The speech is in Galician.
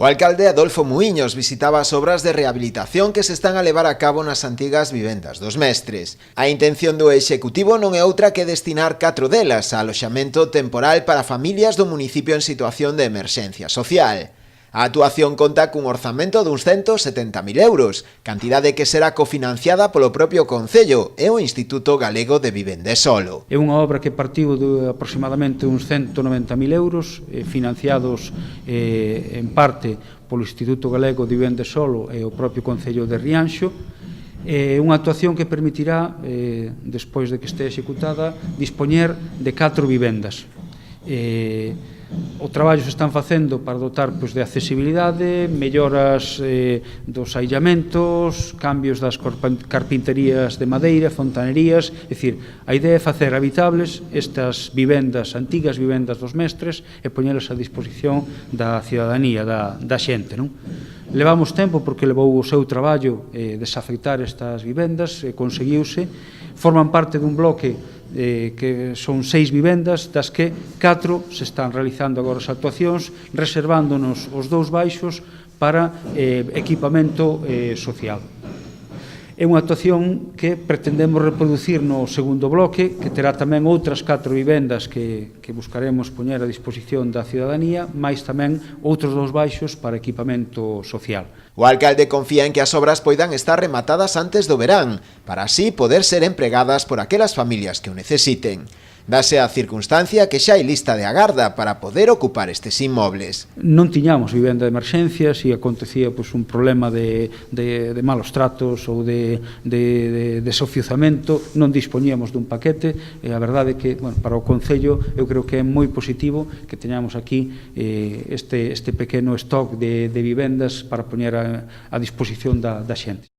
O alcalde Adolfo Muiños visitaba as obras de rehabilitación que se están a levar a cabo nas antigas vivendas dos mestres. A intención do Executivo non é outra que destinar 4 delas a aloxamento temporal para familias do municipio en situación de emerxencia social. A actuación conta cun orzamento duns 170.000 euros, cantidade que será cofinanciada polo propio Concello e o Instituto Galego de Vivenda Solo. É unha obra que partiu de aproximadamente uns 190.000 euros, financiados en parte polo Instituto Galego de Vivenda Solo e o propio Concello de Rianxo. É unha actuación que permitirá, despois de que este executada, dispoñer de 4 vivendas. O traballo se están facendo para dotar de accesibilidade, melloras dos aillamentos, cambios das carpinterías de madeira, fontanerías. É dicir, a idea é facer habitables estas vivendas, antigas vivendas dos mestres, e poñelas a disposición da cidadanía, da xente, non? Levamos tempo porque levou o seu traballo desafectar estas vivendas, conseguiuse. Forman parte dun bloque que son 6 vivendas, das que 4 se están realizando agora as actuacións, reservándonos os 2 baixos para equipamento social. É unha actuación que pretendemos reproducir no segundo bloque, que terá tamén outras 4 vivendas que buscaremos poñer a disposición da cidadanía, máis tamén outros 2 baixos para equipamento social. O alcalde confía en que as obras poidan estar rematadas antes do verán, para así poder ser empregadas por aquelas familias que o necesiten. Dase a circunstancia que xa hai lista de agarda para poder ocupar estes inmobles. Non tiñamos vivenda de emerxencia, se acontecía un problema de malos tratos ou de desofiuzamento, non dispoñíamos dun paquete, e a verdade é que para o Concello eu creo que é moi positivo que teñamos aquí este pequeno stock de vivendas para poñer a disposición da xente.